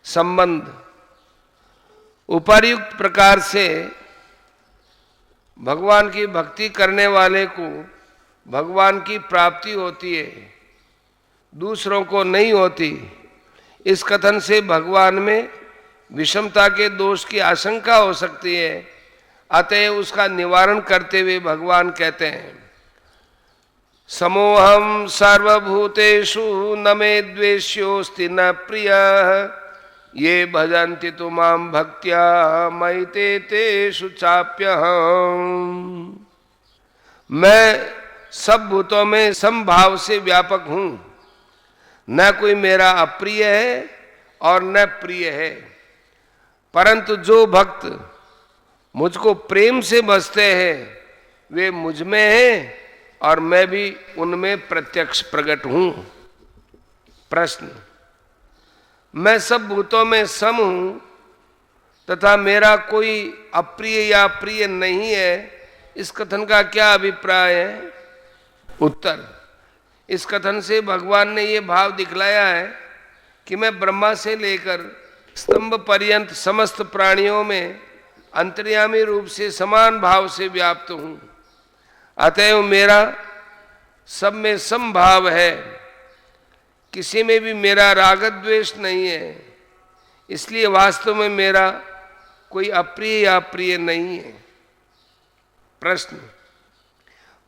संबंध उपर्युक्त प्रकार से भगवान की भक्ति करने वाले को भगवान की प्राप्ति होती है, दूसरों को नहीं होती। इस कथन से भगवान में विषमता के दोष की आशंका हो सकती है। अतएव उसका निवारण करते हुए भगवान कहते हैं, समोहम सर्वभूतेषु न मे द्वेष्योस्ति न प्रियः ये भजन्ति तु मां भक्त्या मयि ते तेषु चाप्यहम्। मैं सब भूतों में समभाव से व्यापक हूं, न कोई मेरा अप्रिय है और न प्रिय है। परंतु जो भक्त मुझको प्रेम से बसते हैं वे मुझ में हैं और मैं भी उनमें प्रत्यक्ष प्रकट हूं। प्रश्न, मैं सब भूतों में सम हूं तथा मेरा कोई अप्रिय या प्रिय नहीं है, इस कथन का क्या अभिप्राय है? उत्तर, इस कथन से भगवान ने ये भाव दिखलाया है कि मैं ब्रह्मा से लेकर स्तंभ पर्यंत समस्त प्राणियों में अंतर्यामी रूप से समान भाव से व्याप्त हूं। अतएव मेरा सब में समभाव है, किसी में भी मेरा राग द्वेष नहीं है। इसलिए वास्तव में मेरा कोई अप्रिय या प्रिय नहीं है। प्रश्न,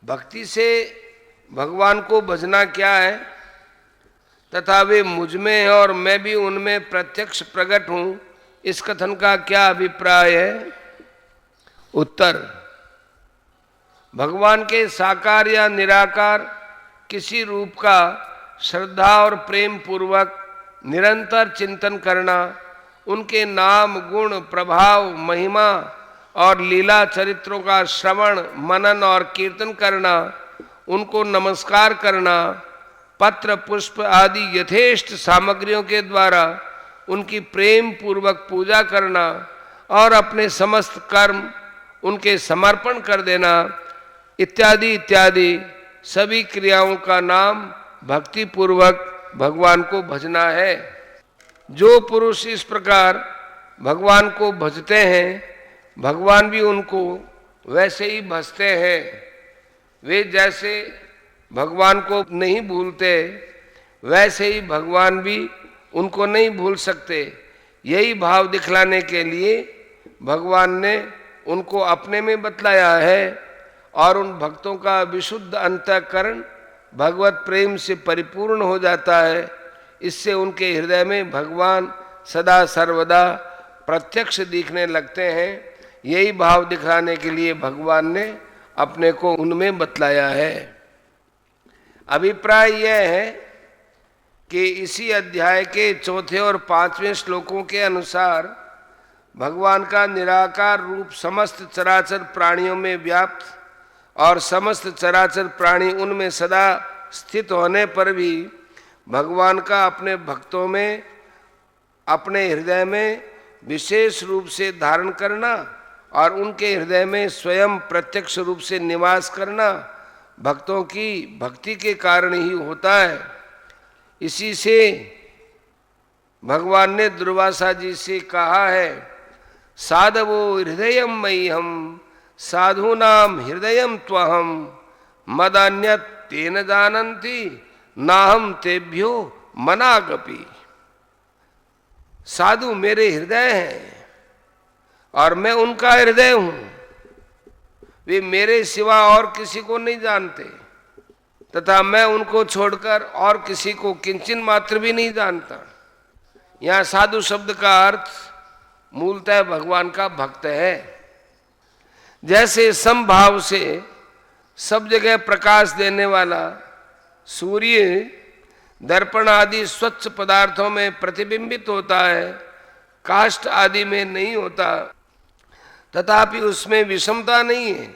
भक्ति से भगवान को भजना क्या है तथा वे मुझ में हैं और मैं भी उनमें प्रत्यक्ष प्रकट हूं, इस कथन का क्या अभिप्राय है? उत्तर, भगवान के साकार या निराकार किसी रूप का श्रद्धा और प्रेम पूर्वक निरंतर चिंतन करना, उनके नाम गुण प्रभाव महिमा और लीला चरित्रों का श्रवण मनन और कीर्तन करना, उनको नमस्कार करना, पत्र पुष्प आदि यथेष्ट सामग्रियों के द्वारा उनकी प्रेम पूर्वक पूजा करना और अपने समस्त कर्म उनके समर्पण कर देना इत्यादि इत्यादि सभी क्रियाओं का नाम भक्ति पूर्वक भगवान को भजना है। जो पुरुष इस प्रकार भगवान को भजते हैं, भगवान भी उनको वैसे ही भजते हैं। वे जैसे भगवान को नहीं भूलते, वैसे ही भगवान भी उनको नहीं भूल सकते। यही भाव दिखलाने के लिए भगवान ने उनको अपने में बतलाया है और उन भक्तों का विशुद्ध अंतःकरण भगवत प्रेम से परिपूर्ण हो जाता है। इससे उनके हृदय में भगवान सदा सर्वदा प्रत्यक्ष दिखने लगते हैं। यही भाव दिखाने के लिए भगवान ने अपने को उनमें बतलाया है। अभिप्राय यह है कि इसी अध्याय के चौथे और पांचवें श्लोकों के अनुसार भगवान का निराकार रूप समस्त चराचर प्राणियों में व्याप्त और समस्त चराचर प्राणी उनमें सदा स्थित होने पर भी भगवान का अपने भक्तों में अपने हृदय में विशेष रूप से धारण करना और उनके हृदय में स्वयं प्रत्यक्ष रूप से निवास करना भक्तों की भक्ति के कारण ही होता है। इसी से भगवान ने दुर्वासा जी से कहा है, साधवो हृदयम मह्यम साधूनाम हृदयम त्वहम मदान्यत तेन जानन्ति नाहम तेभ्यो मनागपि। साधु मेरे हृदय हैं और मैं उनका हृदय हूं। वे मेरे सिवा और किसी को नहीं जानते तथा मैं उनको छोड़कर और किसी को किंचन मात्र भी नहीं जानता। यहाँ साधु शब्द का अर्थ मूलतः भगवान का भक्त है। जैसे समभाव से सब जगह प्रकाश देने वाला सूर्य दर्पण आदि स्वच्छ पदार्थों में प्रतिबिंबित होता है, काष्ठ आदि में नहीं होता, तथापि उसमें विषमता नहीं है,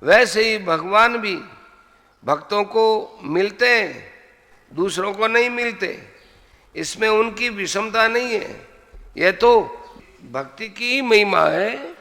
वैसे ही भगवान भी भक्तों को मिलते हैं, दूसरों को नहीं मिलते। इसमें उनकी विषमता नहीं है। यह तो भक्ति की ही महिमा है।